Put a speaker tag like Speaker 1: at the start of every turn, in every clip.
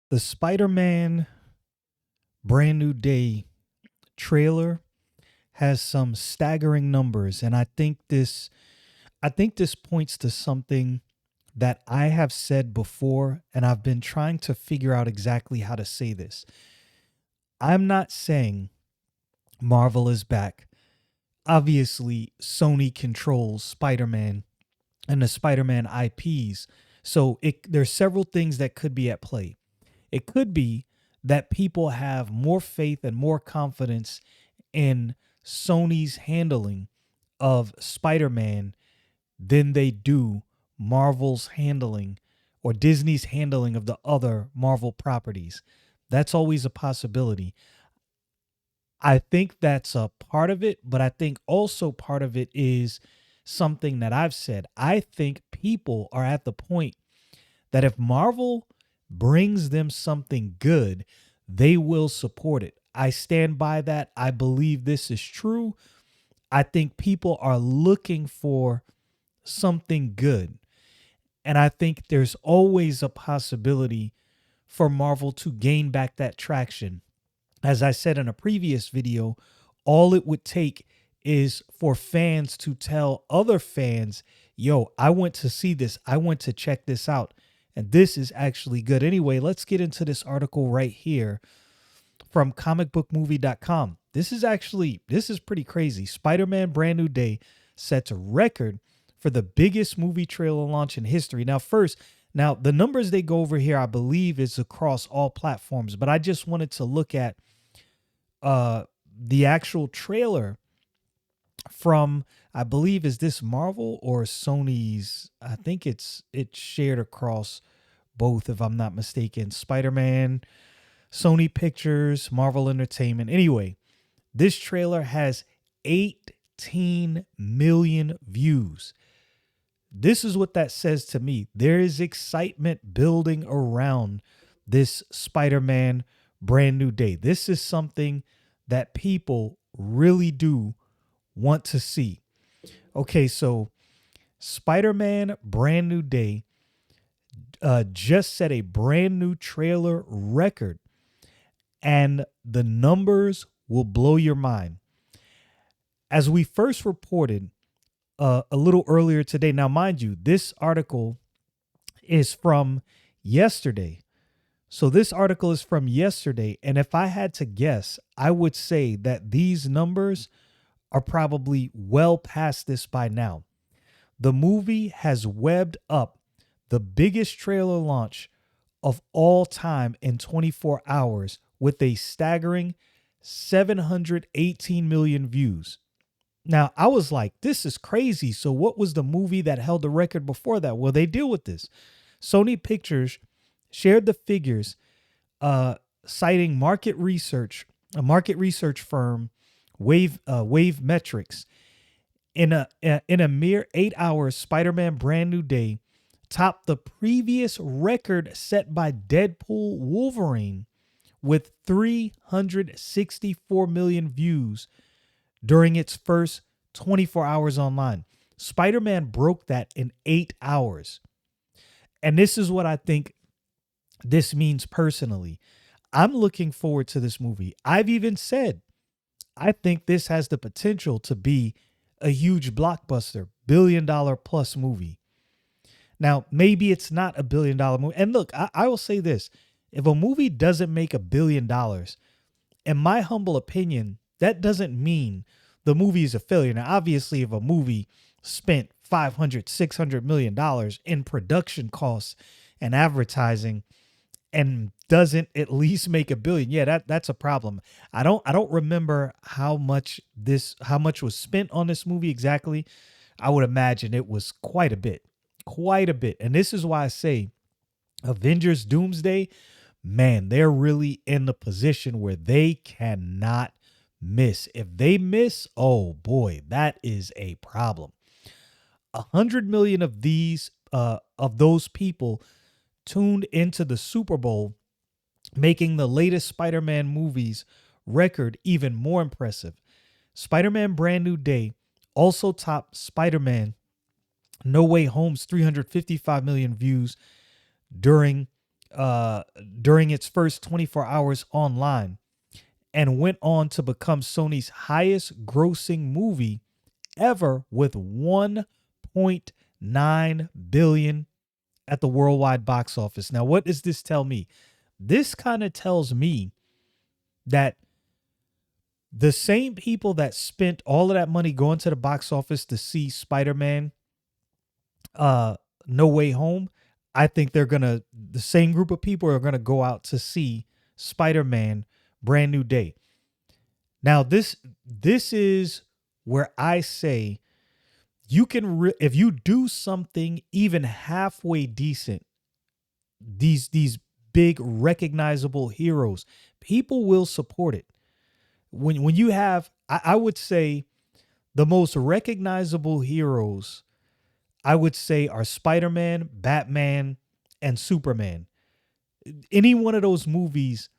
Speaker 1: The Spider-Man Brand New Day trailer has some staggering numbers, and I think this points to something that I have said before, and I've been trying to figure out exactly how to say this. I'm not saying Marvel is back. Obviously, Sony controls Spider-Man and the Spider-Man IPs. So there's several things that could be at play. It could be that people have more faith and more confidence in Sony's handling of Spider-Man than they do Marvel's handling or Disney's handling of the other Marvel properties. That's always a possibility. I think that's a part of it, but I think also part of it is something that I've said. I think people are at the point that if Marvel brings them something good, they will support it. I stand by that. I believe this is true. I think people are looking for something good. And I think there's always a possibility for Marvel to gain back that traction. As I said in a previous video, all it would take is for fans to tell other fans, yo, I went to see this. I went to check this out. And this is actually good. Anyway, let's get into this article right here from comicbookmovie.com. This is pretty crazy. Spider-Man Brand New Day sets a record for the biggest movie trailer launch in history. Now the numbers they go over here, I believe, is across all platforms, but I just wanted to look at the actual trailer from, I believe, is this Marvel or Sony's? I think it's shared across both, if I'm not mistaken. Spider-Man, Sony Pictures, Marvel Entertainment. Anyway, this trailer has 18 million views. This is what that says to me. There is excitement building around this Spider-Man Brand New Day. This is something that people really do want to see. Okay, so Spider-Man Brand New Day just set a brand new trailer record, and the numbers will blow your mind. As we first reported a little earlier today, now mind you, this article is from yesterday. So this article is from yesterday, and if I had to guess, I would say that these numbers are probably well past this by now. The movie has webbed up the biggest trailer launch of all time in 24 hours with a staggering 718 million views. Now, I was like, this is crazy. So what was the movie that held the record before that? Well, they deal with this. Sony Pictures shared the figures, citing a market research firm, Wave Metrics. In a mere 8 hours, Spider-Man Brand New Day topped the previous record set by Deadpool Wolverine with 364 million views during its first 24 hours online. Spider-Man broke that in 8 hours. And this is what I think this means personally. I'm looking forward to this movie. I've even said I think this has the potential to be a huge blockbuster, billion-dollar plus movie. Now, maybe it's not a billion-dollar movie. And look, I will say this. If a movie doesn't make $1 billion, in my humble opinion, that doesn't mean the movie is a failure. Now, obviously, if a movie spent $500, $600 million in production costs and advertising and doesn't at least make $1 billion, yeah, that's a problem. I don't remember how much was spent on this movie exactly. I would imagine it was quite a bit. And this is why I say Avengers Doomsday, man, they're really in the position where they cannot miss. If they miss, oh boy, that is a problem. 100 million of those people tuned into the Super Bowl, making the latest Spider-Man movies record even more impressive. Spider-Man Brand New Day also topped Spider-Man No Way Home's 355 million views during uh, during its first 24 hours online and went on to become Sony's highest grossing movie ever with 1.9 billion at the worldwide box office. Now, what does this tell me? This kind of tells me that the same people that spent all of that money going to the box office to see Spider-Man uh No Way Home, I think the same group of people are gonna go out to see Spider-Man Brand New Day. Now this is where I say you can if you do something even halfway decent, these big recognizable heroes, people will support it. When you have, I would say the most recognizable heroes, I would say, are Spider-Man, Batman, and Superman. Any one of those movies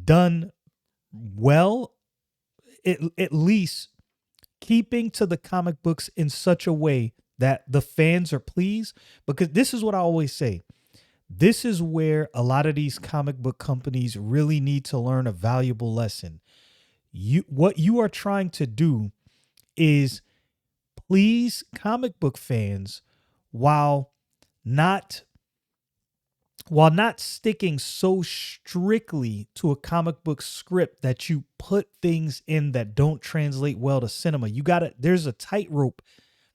Speaker 1: done well, at least keeping to the comic books in such a way that the fans are pleased. Because this is what I always say. This is where a lot of these comic book companies really need to learn a valuable lesson. What you are trying to do is please comic book fans while not sticking so strictly to a comic book script that you put things in that don't translate well to cinema. There's a tightrope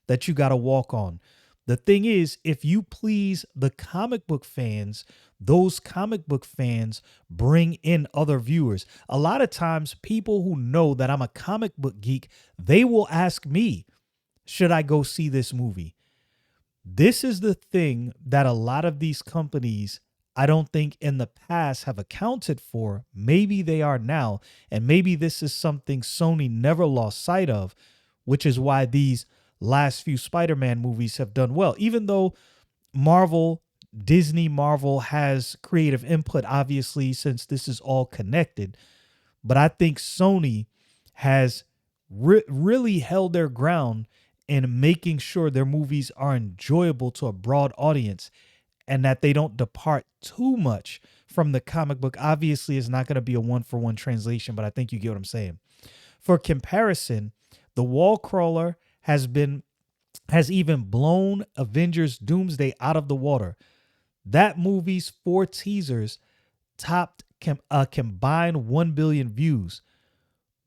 Speaker 1: that you got to walk on. The thing is, if you please the comic book fans, those comic book fans bring in other viewers. A lot of times people who know that I'm a comic book geek, they will ask me, should I go see this movie? This is the thing that a lot of these companies, I don't think in the past have accounted for. Maybe they are now. And maybe this is something Sony never lost sight of, which is why these last few Spider-Man movies have done well. Even though Disney Marvel has creative input, obviously, since this is all connected. But I think Sony has really held their ground in making sure their movies are enjoyable to a broad audience and that they don't depart too much from the comic book. Obviously, it's not going to be a one-for-one translation, but I think you get what I'm saying. For comparison, The Wall Crawler has even blown Avengers Doomsday out of the water. That movie's 4 teasers topped a combined 1 billion views.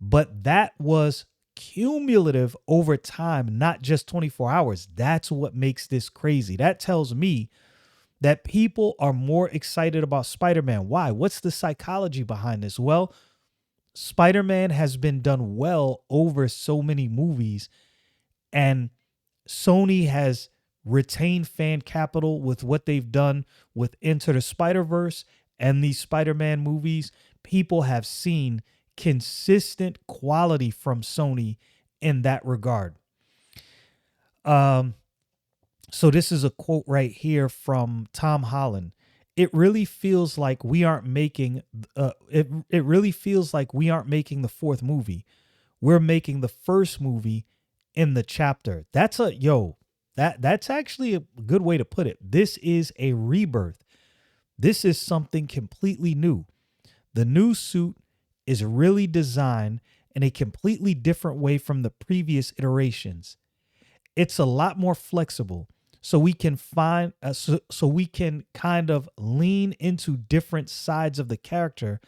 Speaker 1: But that was cumulative over time, not just 24 hours. That's what makes this crazy. That tells me that people are more excited about Spider-Man. Why? What's the psychology behind this? Well, Spider-Man has been done well over so many movies, and Sony has retained fan capital with what they've done with Into the Spider-Verse and these Spider-Man movies. People have seen consistent quality from Sony in that regard. So this is a quote right here from Tom Holland. It really feels like we aren't making it really feels like we aren't making the 4th movie. We're making the first movie in the chapter. That's actually a good way to put it. This is a rebirth. This is something completely new. The new suit is really designed in a completely different way from the previous iterations. It's a lot more flexible, so we can we can kind of lean into different sides of the character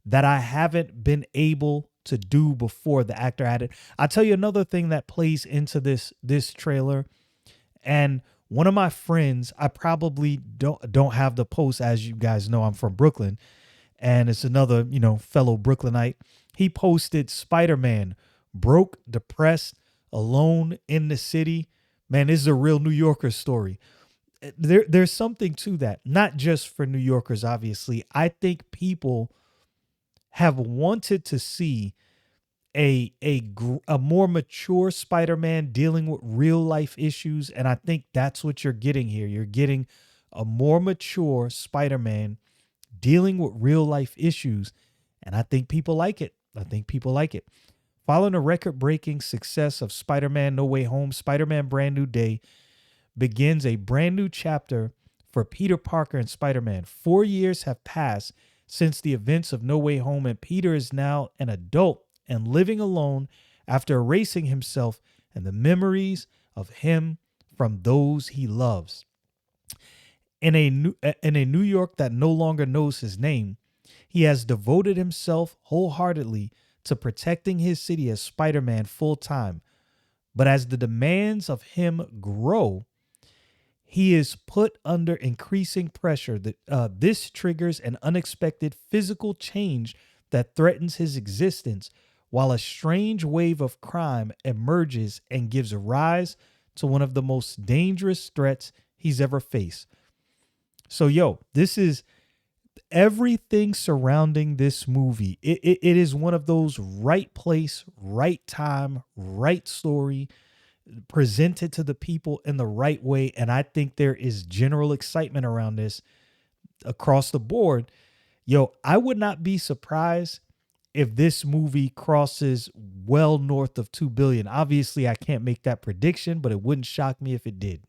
Speaker 1: that I haven't been able to do before. The actor added. I'll tell you another thing that plays into this trailer. And one of my friends, I probably don't have the post, as you guys know, I'm from Brooklyn, and it's another, fellow Brooklynite. He posted Spider-Man, broke, depressed, alone in the city. Man, this is a real New Yorker story. There's something to that, not just for New Yorkers, obviously. I think people have wanted to see a more mature Spider-Man dealing with real life issues, and I think that's what you're getting here. You're getting a more mature Spider-Man dealing with real life issues, and I think people like it. Following the record-breaking success of Spider-Man No Way Home, Spider-Man Brand New Day begins a brand new chapter for Peter Parker and Spider-Man. 4 years have passed since the events of No Way Home, and Peter is now an adult and living alone after erasing himself and the memories of him from those he loves. In a New York that no longer knows his name, he has devoted himself wholeheartedly to protecting his city as Spider-Man full time. But as the demands of him grow, he is put under increasing pressure. This triggers an unexpected physical change that threatens his existence, while a strange wave of crime emerges and gives rise to one of the most dangerous threats he's ever faced. So, this is everything surrounding this movie. It is one of those right place, right time, right story, presented to the people in the right way. And I think there is general excitement around this across the board. I would not be surprised if this movie crosses well north of 2 billion. Obviously, I can't make that prediction, but it wouldn't shock me if it did.